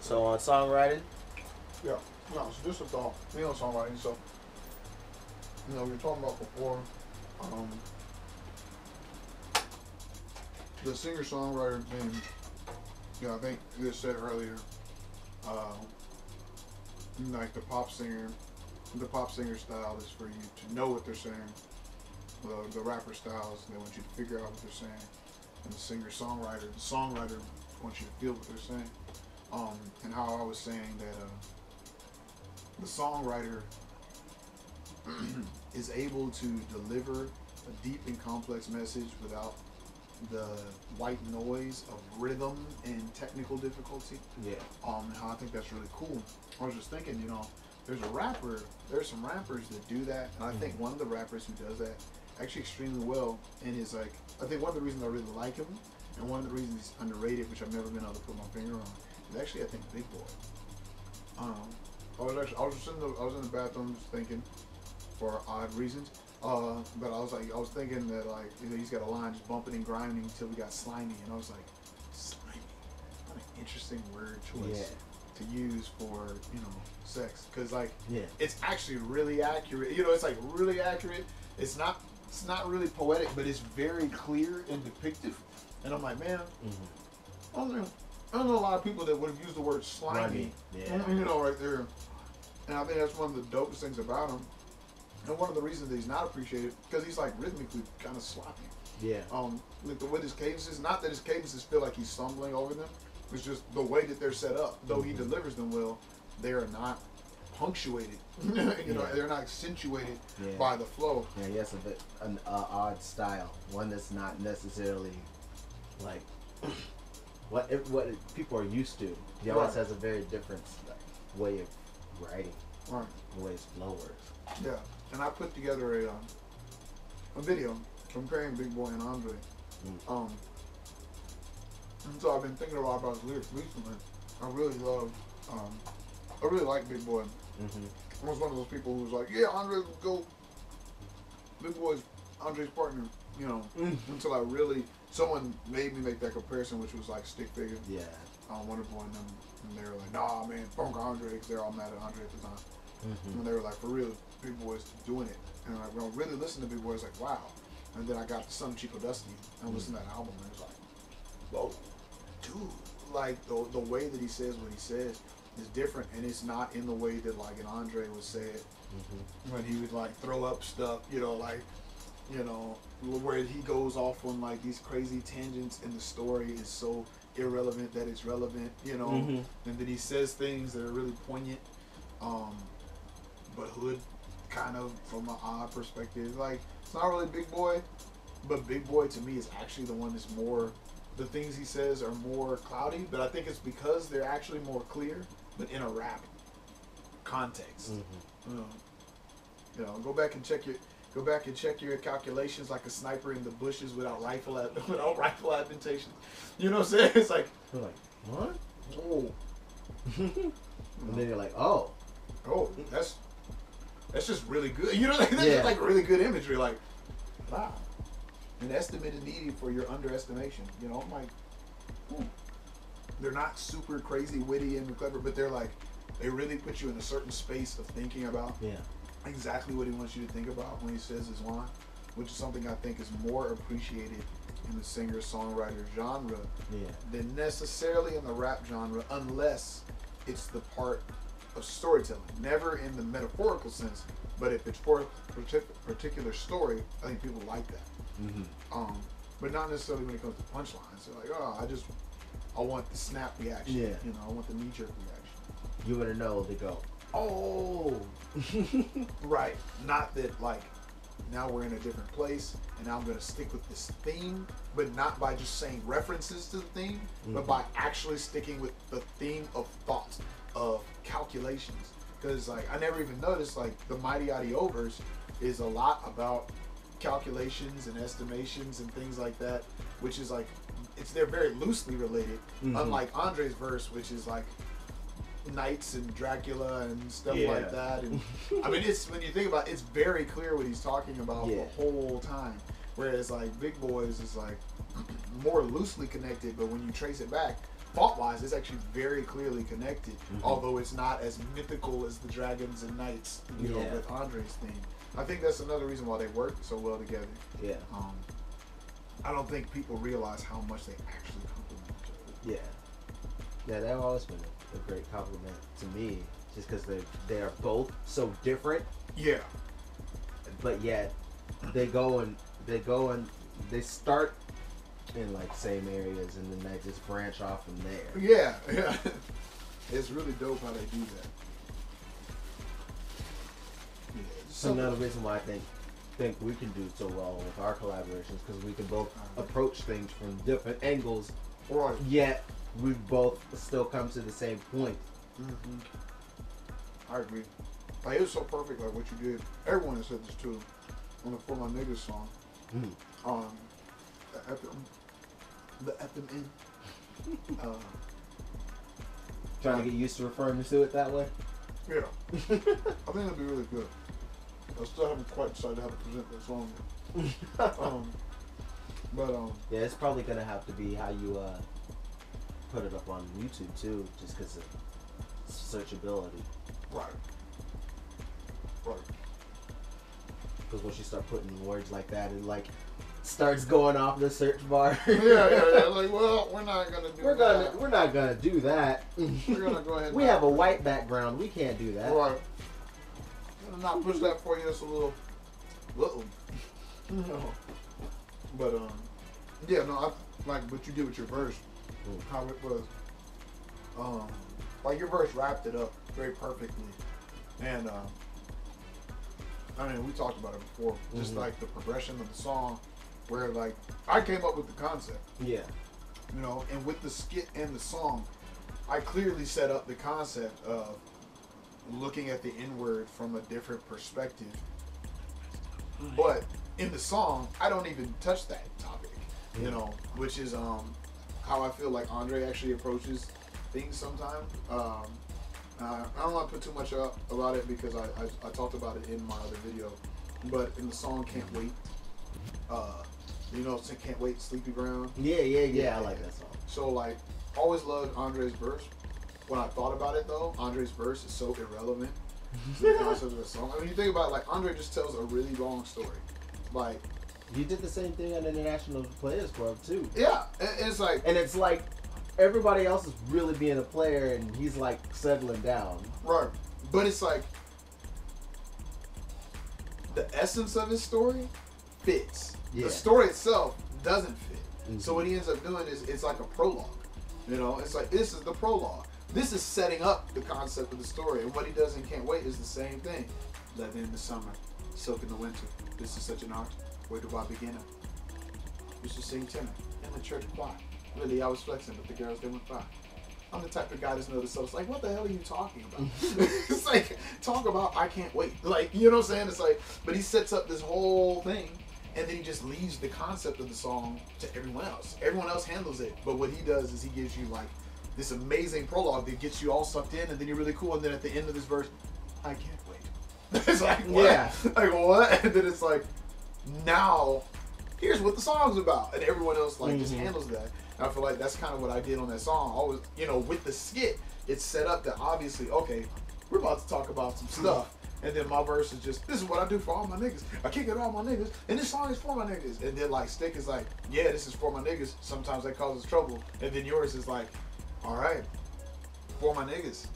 So on songwriting, Yeah. No, so just a thought. Me on songwriting. So, we were talking about before, um, the singer-songwriter thing. I think you just said earlier, uh, like the pop singer style is for you to know what they're saying. The rapper styles, they want you to figure out what they're saying. And the songwriter wants you to feel what they're saying. And how I was saying that the songwriter is able to deliver a deep and complex message without the white noise of rhythm and technical difficulty. yeah, And how I think that's really cool. I was just thinking, there's some rappers that do that, and I think one of the rappers who does that actually extremely well, and is like, I think one of the reasons I really like him, and one of the reasons he's underrated, which I've never been able to put my finger on, is actually I think Big Boy. I was in the bathroom just thinking, for odd reasons. But I was thinking that he's got a line just bumping and grinding until we got slimy, and I was like, slimy, what an interesting word choice to use for sex, because it's actually really accurate. It's like really accurate. It's not really poetic, but it's very clear and depictive. And I'm like, man, I don't know a lot of people that would have used the word slimy, right there. And I think that's one of the dopest things about him. And one of the reasons that he's not appreciated, because he's like rhythmically kind of sloppy. yeah, With his cadences, not that his cadences feel like he's stumbling over them, it's just the way that they're set up. Though he delivers them well, they are not punctuated. They're not accentuated by the flow. yeah. He has an odd style, one that's not necessarily like what people are used to. He always has a very different way of writing, Right. the way his flow works. Yeah. And I put together a video comparing Big Boy and Andre. And so I've been thinking a lot about his lyrics recently. I really like Big Boy. I was one of those people who was like, yeah, Andre would go. Big Boy's Andre's partner, until someone made me make that comparison, which was like Stick Figure. Yeah. Wonder Boy and them, and they were like, nah, man, funk Andre, because they're all mad at Andre at the time. And they were like, for real, Big Boy's doing it. And when I really listened to Big Boy, I was like, wow. And then I got to Some Chico Dusty and listened to that album, and it was like, whoa, dude. Like, the way that he says what he says is different, and it's not in the way that, like, an Andre would say it. When he would, like, throw up stuff, where he goes off on, like, these crazy tangents, and the story is so irrelevant that it's relevant, and then he says things that are really poignant, but hood, kind of, from an odd perspective. Like, it's not really Big Boy, but Big Boy to me is actually the one that's more, the things he says are more cloudy, but I think it's because they're actually more clear, but in a rap context. Go back and check your calculations like a sniper in the bushes without rifle adaptation. You know what I'm saying? It's like, you're like, what? Oh. And then you're like, oh, that's just really good. That's just like really good imagery. Like, wow. An estimate is needed for your underestimation. I'm like, they're not super crazy, witty, and clever, but they're like, they really put you in a certain space of thinking about exactly what he wants you to think about when he says his line, which is something I think is more appreciated in the singer-songwriter genre than necessarily in the rap genre, unless it's the part of storytelling. Never in the metaphorical sense, but if it's for a particular story, I think people like that. But not necessarily when it comes to punchlines. They're like, oh, I want the snap reaction. Yeah. I want the knee-jerk reaction. You want to know, they go, oh. Right. Not that, like, now we're in a different place, and now I'm going to stick with this theme, but not by just saying references to the theme, but by actually sticking with the theme of thoughts, of calculations. Because, like, I never even noticed, like, the Mighty Adiovers is a lot about calculations and estimations and things like that, which is, like, they're very loosely related, unlike Andre's verse, which is, like, knights and Dracula and stuff like that. And I mean, it's, when you think about it, it's very clear what he's talking about the whole time. Whereas like Big Boys is like more loosely connected, but when you trace it back, thought-wise, it's actually very clearly connected. Although it's not as mythical as the dragons and knights, you know, with Andre's theme. I think that's another reason why they work so well together. Yeah. I don't think people realize how much they actually complement each other. Yeah. Yeah, they've always been a great compliment to me, just because they are both so different. Yeah. But yet, they start in like same areas, and then they just branch off from there. Yeah, yeah. It's really dope how they do that. Yeah, So another reason why I think we can do so well with our collaborations, because we can both approach things from different angles, right. Yet we both still come to the same point. I agree. Like, it was so perfect, like what you did. Everyone has said this too on the For My Niggas song. The FM. Trying to get used to referring to it that way. Yeah. I think it'll be really good. I still haven't quite decided how to present that song yet. Yeah, it's probably gonna have to be how you put it up on YouTube too, just because of searchability. Right. Right. Because once you start putting words like that, it like starts going off the search bar. yeah. Like, well, we're not gonna do that. We're not gonna do that. We're gonna go ahead. We have a white background. We can't do that. Right. I'm gonna not push that for you. It's a little. No. But yeah, no. I like what you did with your verse. How it was. Like your verse wrapped it up very perfectly, and I mean, we talked about it before. Just like the progression of the song, where like I came up with the concept. Yeah. You know, and with the skit and the song, I clearly set up the concept of looking at the N-word from a different perspective. But in the song, I don't even touch that topic. You know, which is how I feel like Andre actually approaches things sometimes. I don't want to put too much up about it because I talked about it in my other video, but in the song "Can't Wait," you know, "Can't Wait," Sleepy Brown. Yeah. I like that song. So like, always loved Andre's verse. When I thought about it though, Andre's verse is so irrelevant to the concept of the song. I mean, you think about it, like Andre just tells a really long story. Like, you did the same thing on International Players Club too. Yeah, it's like everybody else is really being a player, and he's like settling down. Right. But it's like the essence of his story fits. Yeah. The story itself doesn't fit. So what he ends up doing is it's like a prologue. You know, it's like this is the prologue. This is setting up the concept of the story. And what he does in Can't Wait is the same thing. Leather in the summer, silk in the winter. This is such an art. Where do I begin? Used to sing tenor in the church choir. Really, I was flexing, but the girls, they went by. I'm the type of guy that's noticed, so it's like, what the hell are you talking about? It's like, talk about I can't wait. Like, you know what I'm saying? It's like, but he sets up this whole thing, and then he just leaves the concept of the song to everyone else. Everyone else handles it, but what he does is he gives you, like, this amazing prologue that gets you all sucked in, and then you're really cool, and then at the end of this verse, I can't wait. It's like, what? Yeah. Like, what? And then it's like, now, here's what the song's about. And everyone else, like, just handles that. I feel like that's kind of what I did on that song. Always, you know, with the skit, it's set up that obviously, okay, we're about to talk about some stuff. And then my verse is just, this is what I do for all my niggas. I kick it all my niggas. And this song is for my niggas. And then like Stick is like, yeah, this is for my niggas. Sometimes that causes trouble. And then yours is like, all right, for my niggas.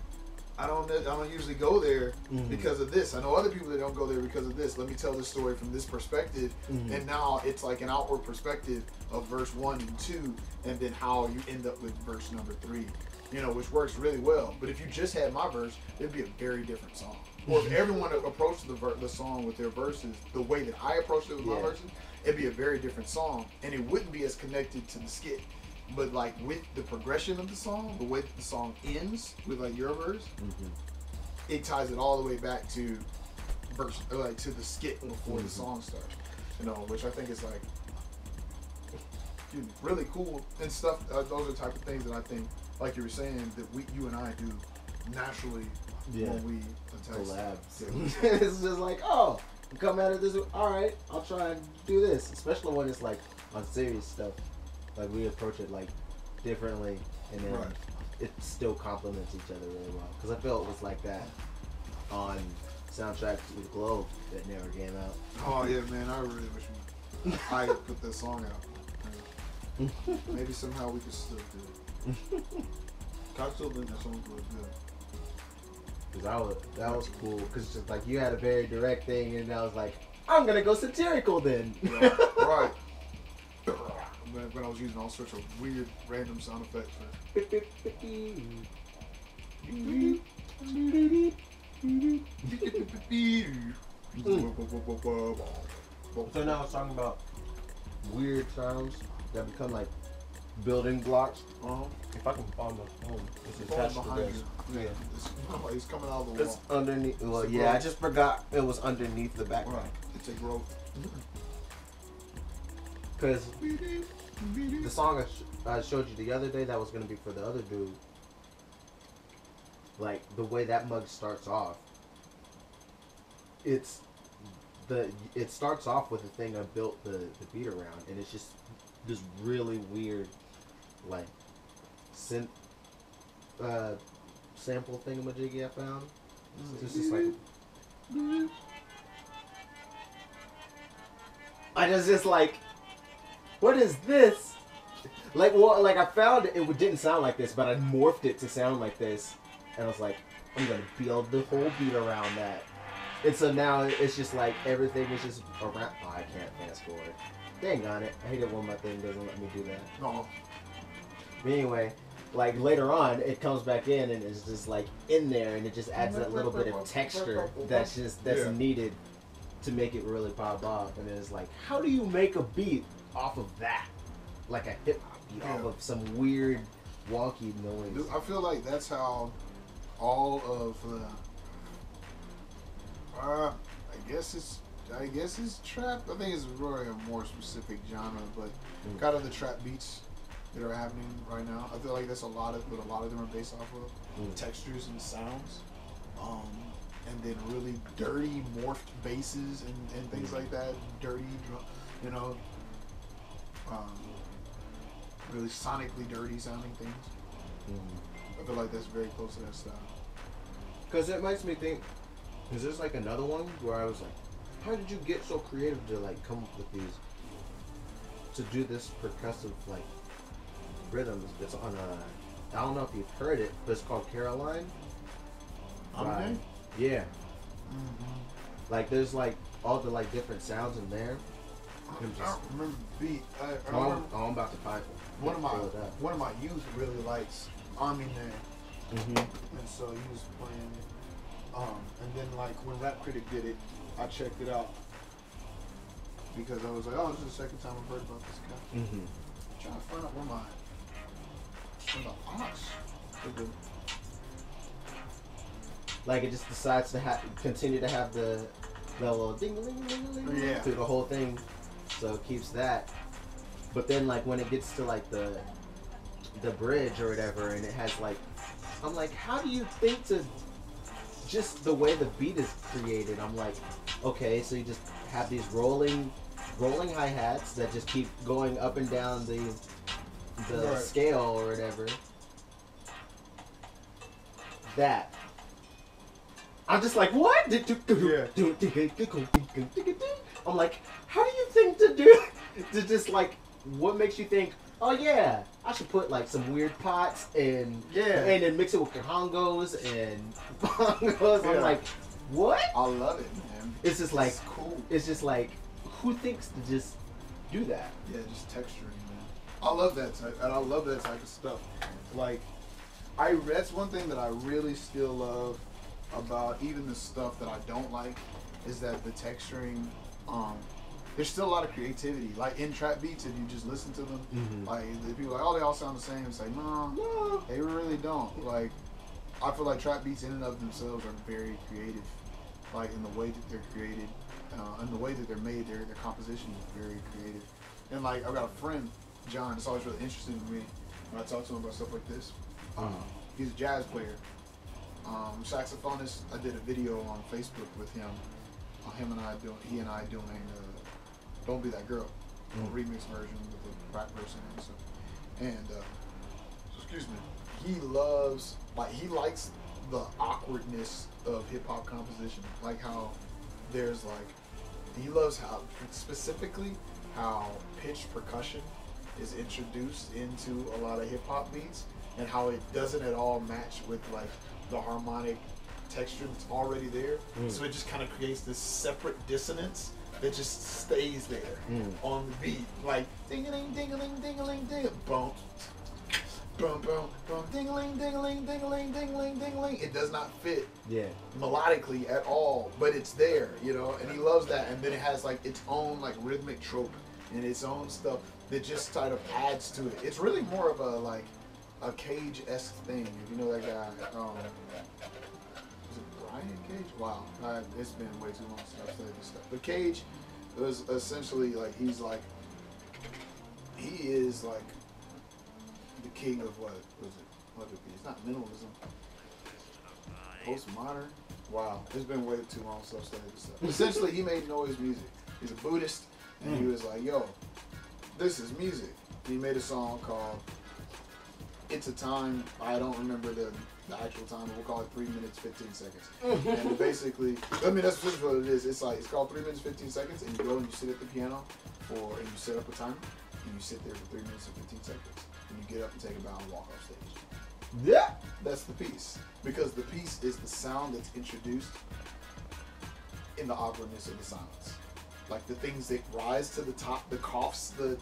I don't usually go there because of this. I know other people that don't go there because of this. Let me tell this story from this perspective. And now it's like an outward perspective of verse 1 and 2, and then how you end up with verse number 3. You know, which works really well. But if you just had my verse, it'd be a very different song. Or if everyone approached the song with their verses the way that I approached it with my verses, it'd be a very different song, and it wouldn't be as connected to the skit. But like with the progression of the song, the way that the song ends with like your verse, it ties it all the way back to verse, like to the skit before the song starts. You know, which I think is like really cool and stuff. Those are the type of things that I think, like you were saying, that you and I do naturally when we collabs. It's just like, oh, come at it this way. All right, I'll try and do this. Especially when it's like on serious stuff. Like we approach it like differently. and then it still complements each other really well. Because I feel it was like that on soundtrack to the Globe that never came out. Oh yeah, man, I really wish I put that song out. Maybe somehow we could still do it. I still think that song was good. Cause that was cool. Cause just like you had a very direct thing, and I was like, I'm gonna go satirical then. Yeah, right. When I was using all sorts of weird, random sound effects. So now I was talking about weird sounds that become like building blocks. If I can find my phone, it's attached to this. Yeah, it's coming out of the wall. It's underneath. Well, yeah, I just forgot it was underneath the backpack. Right. It's a growth. Because the song I showed you the other day that was gonna be for the other dude. Like the way that mug starts off. It starts off with the thing I built the beat around, and it's just this really weird, like, synth sample thingamajiggy I found. It's just like, I just like, what is this? Like, well, like I found it didn't sound like this, but I morphed it to sound like this, and I was like, I'm gonna build the whole beat around that. And so now it's just like everything is just around. Oh, I can't fast forward. Dang on it. I hate it when my thing doesn't let me do that. No. But anyway, like later on, it comes back in and it's just like in there, and it just adds that little bit of texture that's needed to make it really pop off. And it's like, how do you make a beat off of that? Like a hip hop beat off of some weird, wonky noise. Dude, I feel like that's how all of I guess it's trap. I think it's really a more specific genre, but kind of the trap beats that are happening right now. I feel like that's what a lot of them are based off of. Textures and sounds. And then really dirty morphed basses and things like that. Dirty, you know, really sonically dirty sounding things. I feel like that's very close to that style. Because it makes me think, is there's like another one where I was like, how did you get so creative to like come up with these, to do this percussive like rhythms? It's on I don't know if you've heard it, but it's called Caroline. Okay. Yeah. Like there's like all the like different sounds in there. I don't remember the beat. I'm about to find it. One of my youth really likes Army Man. And so he was playing it. And then like when Rap Critic did it, I checked it out because I was like, oh, this is the second time I've heard about this guy. I'm trying to find out where the ox. Like it just decides to continue to have the little ding ding ding ding through the whole thing, so it keeps that. But then like when it gets to like the bridge or whatever, and it has like, I'm like, how do you think to just the way the beat is created? I'm like, okay, so you just have these rolling hi-hats that just keep going up and down the scale or whatever. That. I'm just like, what? I'm like, how do you think to just like, what makes you think, oh yeah, I should put like some weird pots and then mix it with congos and bongos. I'm like, what? I love it, man. It's just like cool. It's just like, who thinks to just do that? Yeah, just texturing, man. I love that type, and I love that type of stuff. Like, that's one thing that I really still love about even the stuff that I don't like, is that the texturing. There's still a lot of creativity, like in trap beats. If you just listen to them, like the people are like, oh, they all sound the same. It's like, no, they really don't. Like, I feel like trap beats in and of themselves are very creative, like in the way that they're created, and the way that they're made. Their composition is very creative. And like, I've got a friend, John. It's always really interesting to me when I talk to him about stuff like this. He's a jazz player, saxophonist. I did a video on Facebook with him. He and I doing "Don't Be That Girl," a remix version with a rap version and stuff. And excuse me, he loves, like, he likes the awkwardness of hip hop composition. Like how there's like, he loves how, specifically, how pitched percussion is introduced into a lot of hip hop beats, and how it doesn't at all match with like the harmonic texture that's already there. So it just kind of creates this separate dissonance that just stays there on the beat, like ding-a-ling, ding-a-ling, ding-a-ling, ding, boom, boom, boom, boom, ding-a-ling, ding-a-ling, ding-a-ling, ding-a-ling, ding-a-ling. It does not fit melodically at all, but it's there, you know, and he loves that. And then it has like its own like rhythmic trope and its own stuff that just kind of adds to it. It's really more of a like a Cage-esque thing, if you know that guy. Was it Brian Cage? Wow, it's been way too long since I've studied this stuff. But Cage was essentially like, he is like the king of what was it? What would it be? It's not minimalism. Postmodern. Wow, it's been way too long since I've studied this stuff. Essentially, he made noise music. He's a Buddhist, and he was like, "Yo, this is music." He made a song called "It's a Time." I don't remember the actual time. We'll call it 3 minutes 15 seconds. And basically, I mean, that's just what it is. It's like, it's called 3 minutes 15 seconds, and you go and you sit at the piano, and you set up a timer, and you sit there for 3 minutes and 15 seconds, and you get up and take a bow and walk off stage. Yeah, that's the piece, because the piece is the sound that's introduced in the awkwardness of the silence, like the things that rise to the top, the coughs, the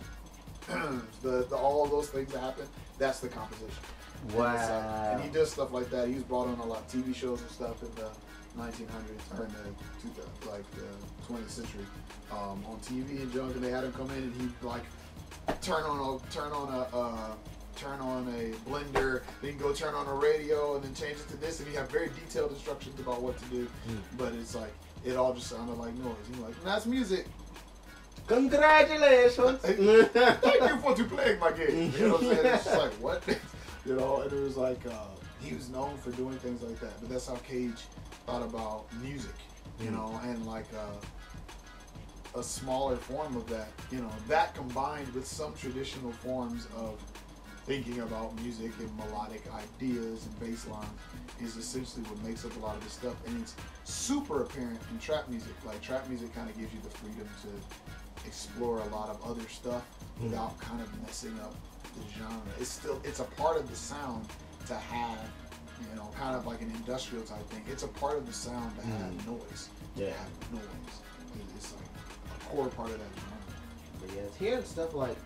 all of those things that happen. That's the composition. Wow. And he does stuff like that. He was brought on a lot of TV shows and stuff in the 1900s, or in the 20th century, on TV and junk, and they had him come in and he'd like turn on a blender, then go turn on a radio, and then change it to this, and he had very detailed instructions about what to do. But it's like, it all just sounded like noise. He's like, that's music. Congratulations. Thank you for playing my game. You know what I'm saying? It's just like, what? You know, and it was like, he was known for doing things like that. But that's how Cage thought about music, you know, and like a smaller form of that, you know, that combined with some traditional forms of thinking about music and melodic ideas and bass lines is essentially what makes up a lot of this stuff. And it's super apparent in trap music. Like, trap music kind of gives you the freedom to explore a lot of other stuff without kind of messing up the genre. It's a part of the sound to have, you know, kind of like an industrial type thing. It's a part of the sound to have noise. Yeah. To have noise. It's like a core part of that genre. But yeah, hearing stuff like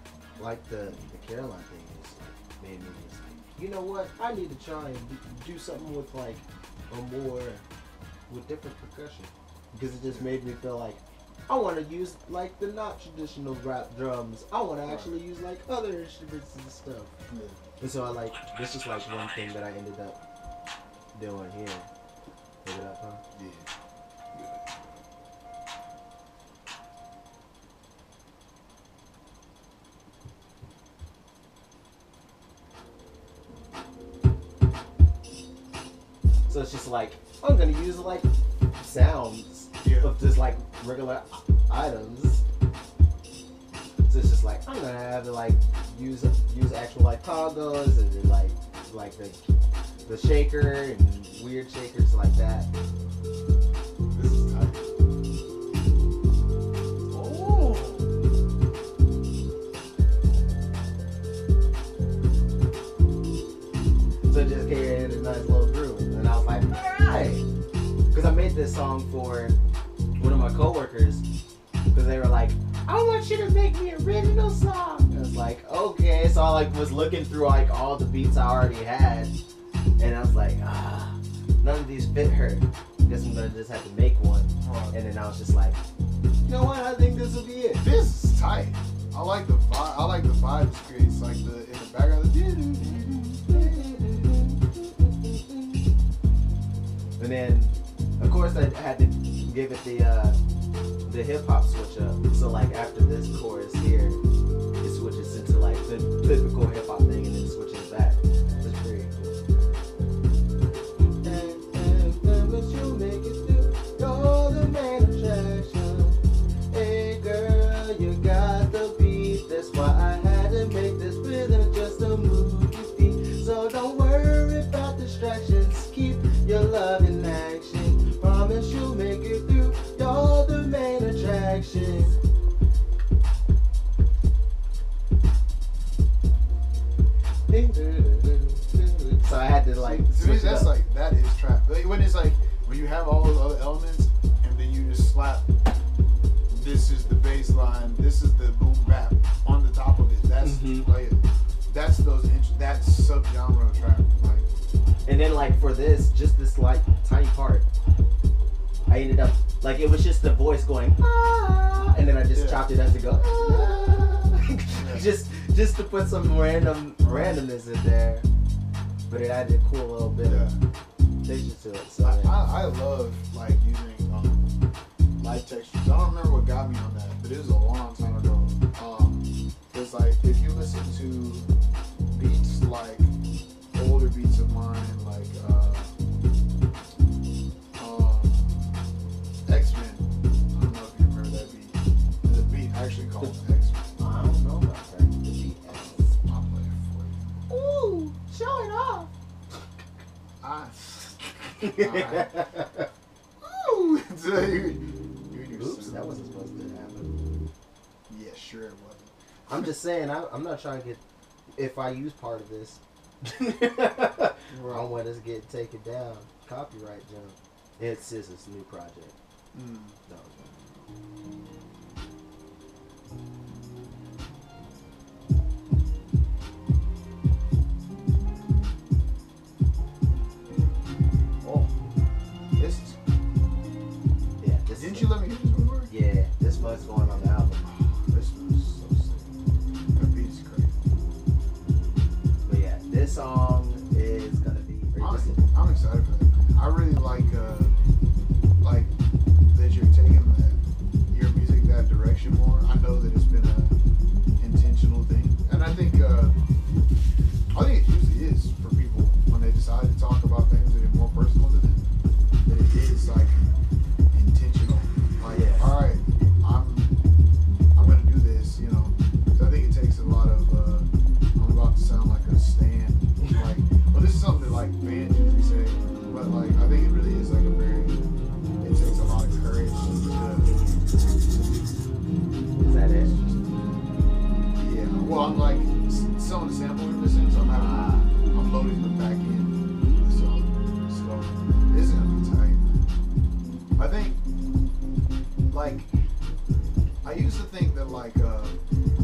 the Caroline thing is like, made me just like, you know what? I need to try and do something with like with different percussion, because it just made me feel like I want to use like the not traditional rap drums. I want to actually use like other instruments and stuff. Yeah. And so this is like one thing that I ended up doing here. Pick it up, huh? Yeah. So it's just like, I'm gonna use like sounds of just like regular items. So it's just like, I'm gonna have to like use actual like togos and then like the shaker and weird shakers like that. This is tight. Oh. So it just created a nice little groove, and I was like, alright. Because I made this song for one of my coworkers, because they were like, I want you to make me an original song. I was like, okay. So I like was looking through like all the beats I already had, and I was like, none of these fit her. I guess I'm gonna just have to make one. And then I was just like, you know what? I think this will be it. This is tight. I like the vibe. I like the vibe it creates, like in the background. And then, of course, I had to give it the hip hop switch up. So like after this chorus here, it switches into like the typical hip hop thing, and then switches back. It's pretty cool. And what you make it do? You're the main attraction. Hey girl, you got the beat. That's why I had to make this rhythm just to move your feet. So to like. To me, switch it that's up. like that is trap. Like, when it's like when you have all those other elements and then you just slap. This is the bass line. This is the boom bap on the top of it. That's like that's that's subgenre trap. Like, and then like for this, just this like tiny part, I ended up like it was just the voice going ah, and then I just chopped it up to go ah, just to put some randomness in there, but it added a cool little bit of texture to it. So I love like using light textures. I don't remember what got me on that, but it was a long time ago. It's like if you listen to beats like older beats of mine, like X-Men. I don't know if you remember that beat. There's a beat actually called X-Men. I don't know about that. The beat I'll play it for you. ooh, show it off. Ooh, Oops, that wasn't supposed to happen. Yeah, sure it wasn't. I'm just saying, I'm not trying to get. If I use part of this, I want us to get taken down. Copyright jump. It's just a new project. No. Oh, this is. Yeah. This Didn't is you let me hear this one? Yeah, this one's going on the album. This one's so sick. That beat is crazy. But yeah, this song is gonna be. I'm excited for that. I really like that you're taking your music that direction more. I know that it's been a intentional thing, and I think it usually is for people when they decide to talk about things that are more personal to them. That it is like intentional. Like, all right, I'm gonna do this. You know, so I think it takes a lot of. I'm about to sound like a stan. Like, well, this is something that like fans usually say, but like I think it really is like a very. It takes a lot of courage to. Is that it? Yeah. Well, I'm like some of the sample we're missing, so I'm loading them back in. So this is gonna be tight. I think like I used to think that like a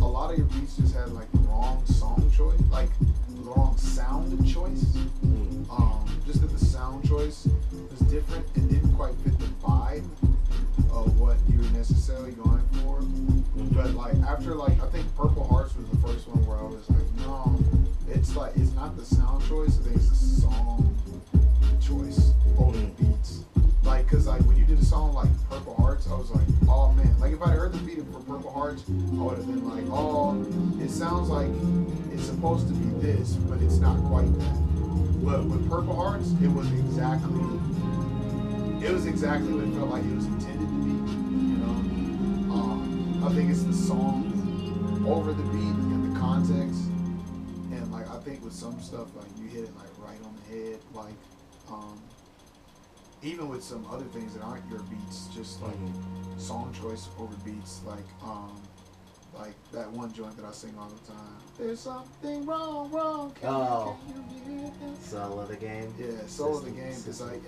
lot of your beats just had like the wrong song choice, like the wrong sound choice. Just that the sound choice was different and didn't quite fit the vibe of what you were necessarily going for. But like after like I think Purple Hearts was the first one where I was like, no, it's like it's not the sound choice, I think it's the song choice over the beats. Like, cause like when you did a song like Purple Hearts, I was like, oh man, like if I heard the beat for Purple Hearts, I would have been like, oh, it sounds like it's supposed to be this, but it's not quite that. But with Purple Hearts, it was exactly what it felt like it was intended to be. You know, I think it's the song over the beat and the context, and like I think with some stuff like you hit it like right on the head, like even with some other things that aren't your beats, just like song choice over beats, like that one joint that I sing all the time. There's something wrong. Can you hear this? Soul of the Game. Yeah, Soul of the Game is like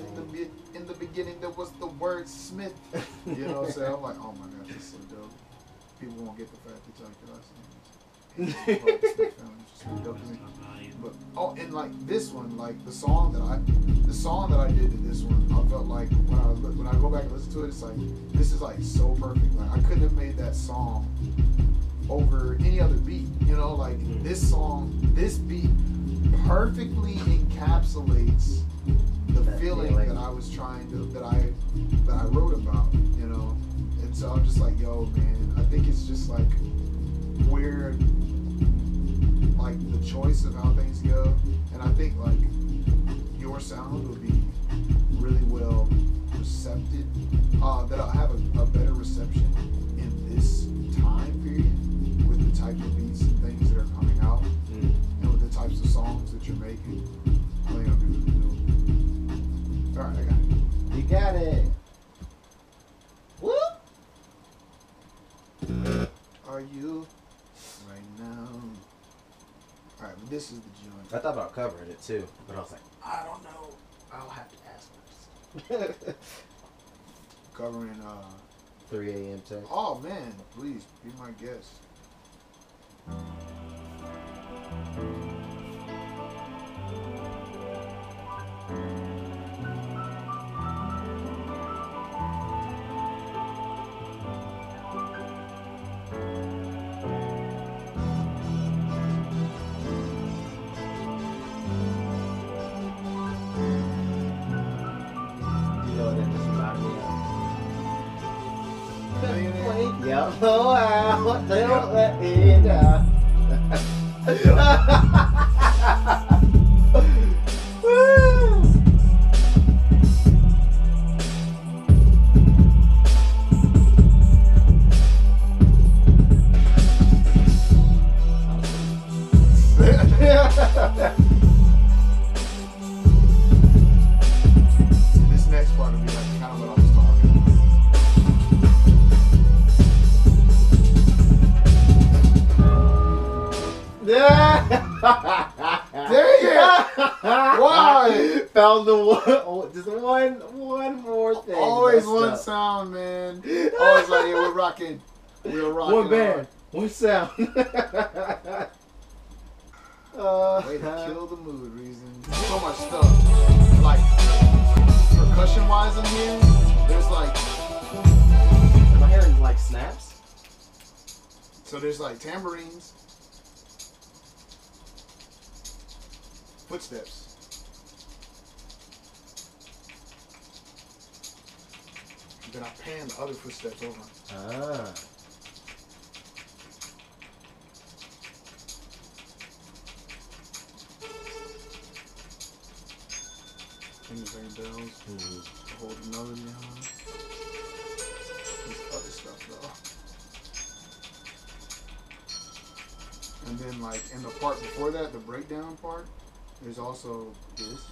in the beginning there was the word Smith. You know what I'm saying? I'm like, oh my gosh, that's so dope. People won't get the fact that y'all could Smith dope to me. But and like this one, like the song that I did to this one, I felt like when I go back and listen to it, it's like this is like so perfect. Like I couldn't have made that song over any other beat. You know, like this beat perfectly encapsulates the feeling that I was trying to that I wrote about. You know, and so I'm just like, yo, man, I think it's just like weird. Like the choice of how things go, and I think like your sound would be really well recepted. That I'll have a better reception in this time period with the type of beats and things that are coming out, and with the types of songs that you're making. I think it'll be really dope. All right, I got it. You got it. Whoop. Are you right now? Alright, but this is the joint. I thought about covering it too, but I was like, I don't know. I'll have to ask first. Covering 3 a.m. tech. Oh man, please be my guest. Yep. Oh, wow. Don't let me down. This next part will be like kind of what I was talking about. Dang it! Why? Found the one, just one more thing. Always messed one up. sound, man. Always like, yeah, we're rocking. One band, one sound. Way to kill the mood, Reason. So much stuff. Like, percussion wise in here, there's like. Am I hearing like snaps? So there's like tambourines, footsteps. And then I pan the other footsteps over. Ah. Things ring bells. Mm-hmm. Hold another behind. There's other stuff though. And then like in the part before that, the breakdown part, there's also this.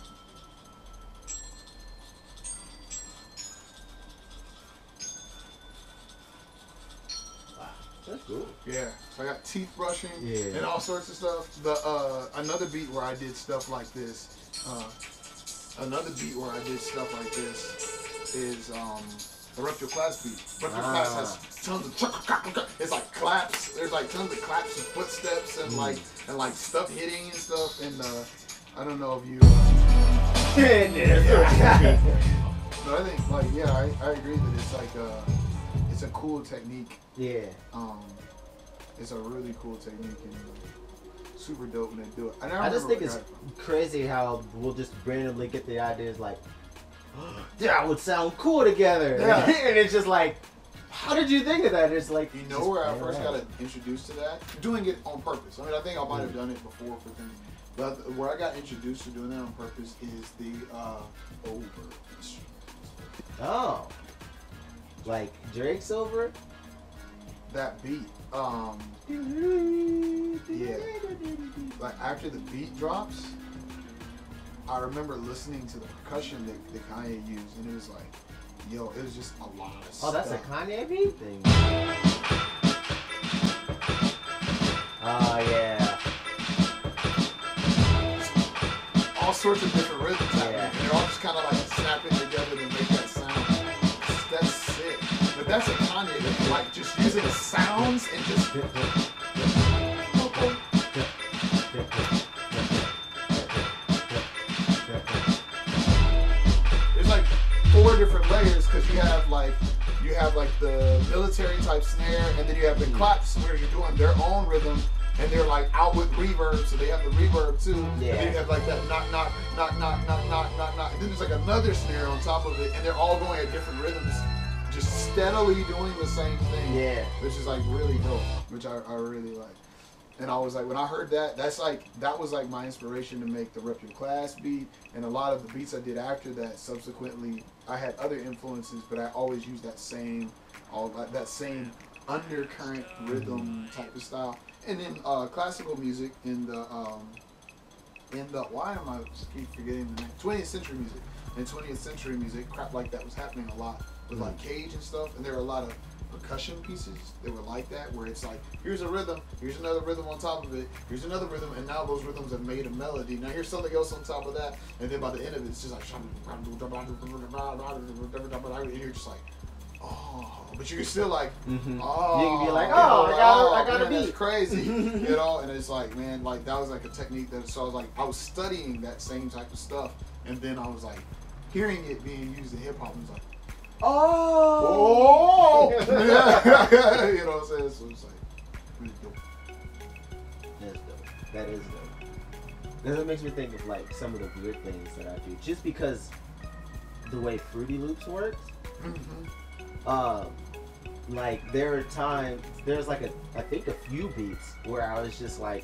Wow, that's cool. Yeah, so I got teeth brushing Yeah. and all sorts of stuff. The another beat where I did stuff like this. Another beat where I did stuff like this is the Rupture Class beat. Rupture Class has tons of it's like claps. There's like tons of claps and footsteps and like stuff hitting and stuff. And I don't know if you. Yeah. But I think like I agree that it's like it's a cool technique. Yeah. It's a really cool technique and super dope when they do it. I just think it's crazy how we'll just randomly get the ideas like, that would sound cool together. Yeah. And it's just like, how did you think of that? It's like, you know where I first got introduced to that? Doing it on purpose. I mean, I think I might have done it before for things, but where I got introduced to doing that on purpose is the over instrument. Oh. Like Drake's over? That beat. Yeah. Like after the beat drops, I remember listening to the percussion that Kanye used, and it was like, yo, it was just a lot of stuff. Oh, that's a Kanye beat thing. Oh, yeah. All sorts of different rhythms happening, Yeah. and they're all just kind of like snapping together to make that sound. That's sick. But that's a Kanye thing, like just using the sounds and just. There's like 4 different layers because you have like the military type snare, and then you have the claps where you're doing their own rhythm, and they're like out with reverb, so they have the reverb too. Yeah. And then you have like that knock knock knock knock knock knock knock knock, and then there's like another snare on top of it, and they're all going at different rhythms, just steadily doing the same thing. Yeah. Which is like really dope, which I really like. And I was like, when I heard that, that was like my inspiration to make the Rep Your Class beat, and a lot of the beats I did after that. Subsequently, I had other influences, but I always used that same undercurrent rhythm type of style. And then classical music in the why am I keep forgetting the name? 20th century music. In 20th century music, crap like that was happening a lot with like Cage and stuff, and there were a lot of percussion pieces that were like that, where it's like, here's a rhythm, here's another rhythm on top of it, here's another rhythm, and now those rhythms have made a melody. Now here's something else on top of that, and then by the end of it, it's just like, and you're just like, oh, but you can still like, oh, you can be like, oh, I got a beat. That's crazy, you know. And it's like, man, like that was like a technique that. So I was like, I was studying that same type of stuff, and then I was like, hearing it being used in hip hop, and was like, oh, you know what I'm saying? So it's like, really dope. That's dope. That is dope. That makes me think of like some of the weird things that I do, just because the way Fruity Loops works. Like there are times, there's like I think a few beats where I was just like,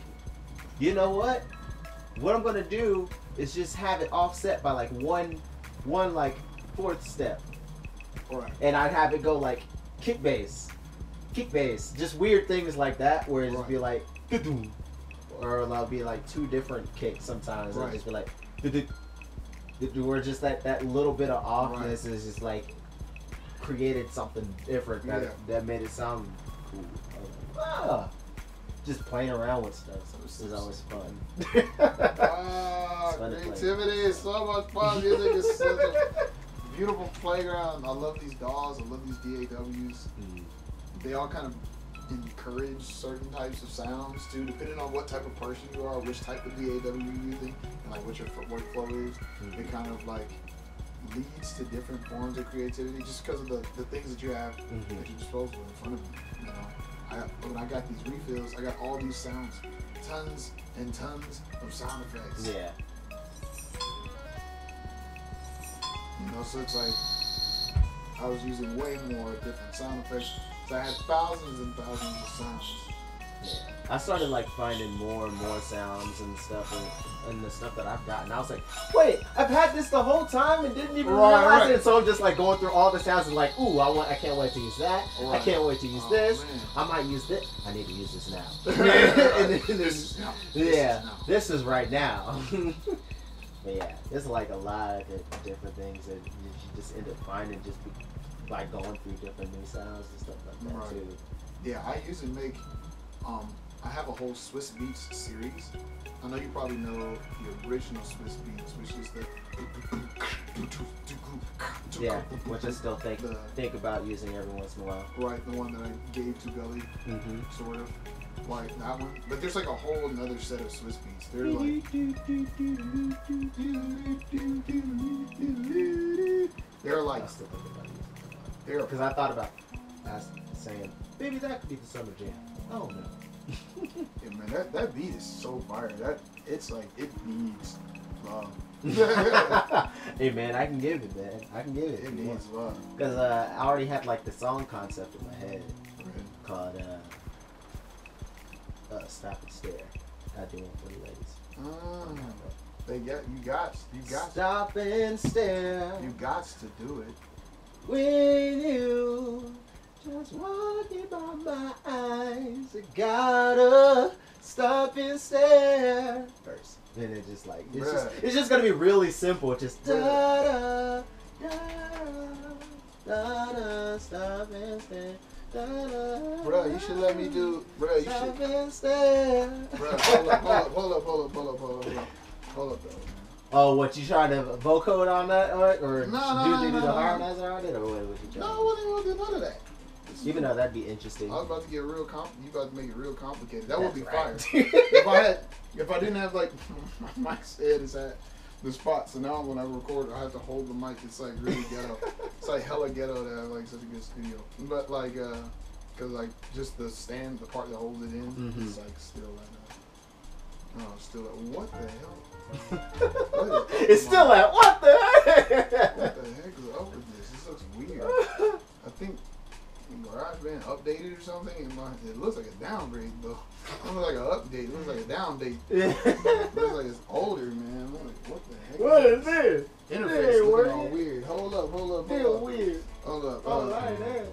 you know what I'm gonna do is just have it offset by like one like fourth step. Right. And I'd have it go like kick bass, just weird things like that, where it just be like, or it'll be like two different kicks sometimes. It'll just be like, where just that little bit of offness is just like created something different that made it sound cool. Just playing around with stuff is always fun. Creativity is so much fun. Music is such a beautiful playground. I love these DAWs. I love these DAWs. They all kind of encourage certain types of sounds too, depending on what type of person you are, which type of DAW you're using, and like what your workflow is. It kind of like leads to different forms of creativity just because of the things that you have at your disposal in front of you. You know, when I got these refills, I got all these sounds, tons and tons of sound effects. Yeah. You know, so it's like I was using way more different sound effects. So I had thousands and thousands of sounds. Yeah. I started like finding more and more sounds and stuff, and the stuff that I've gotten. I was like, wait, I've had this the whole time and didn't even realize it. So I'm just like going through all the sounds and like, ooh, I can't wait to use that. I can't wait to use this. Man. I might use this. I need to use this now. And then this is right now. But yeah, there's like a lot of different things that you just end up finding just by going through different new sounds and stuff like that too. Yeah, I usually make, I have a whole Swiss Beats series. I know you probably know the original Swiss Beats, which is the which I still think about using every once in a while. Right, the one that I gave to Gully, sort of. Like that one. But there's like a whole another set of Swiss Beats. They're like because I thought about saying maybe that could be the summer jam. Oh no. Yeah, man, that beat is so fire. It's like it needs love. Hey man, I can give it, man. I can give it. It needs love. Because I already had like the song concept in my head called Stop and Stare. I do it for the ladies. You got Stop and stare. You got to do it. When you just walking by my eyes, I gotta stop and stare. First, then it just like it's just gonna be really simple. Just da da da da da stop and stare. Bro, you should let me do. Bro, you stop should. And stare. Bro, hold up, though. Oh, what, you trying to vocode on that, or No, do the harmonizer on it, or what you trying? No, I wasn't gonna do none of that. Even though that'd be interesting. I was about to get real you about to make it real complicated. That would be right. fire. If I didn't have like my mic's head is at the spot, so now when I record, I have to hold the mic. It's like really ghetto. It's like hella ghetto to have like such a good studio. But like, cause like just the stand, the part that holds it in, it's like still like, what the hell? It's still like, what the heck? What the heck is up with this? This looks weird. I think GarageBand updated or something. It looks like a downgrade though. It looks like an update. It looks like a downdate. It looks like it's older, man. I'm like, what the heck? What is this? Interface looking all weird. Hold up. Still weird. Hold up. Oh, right there.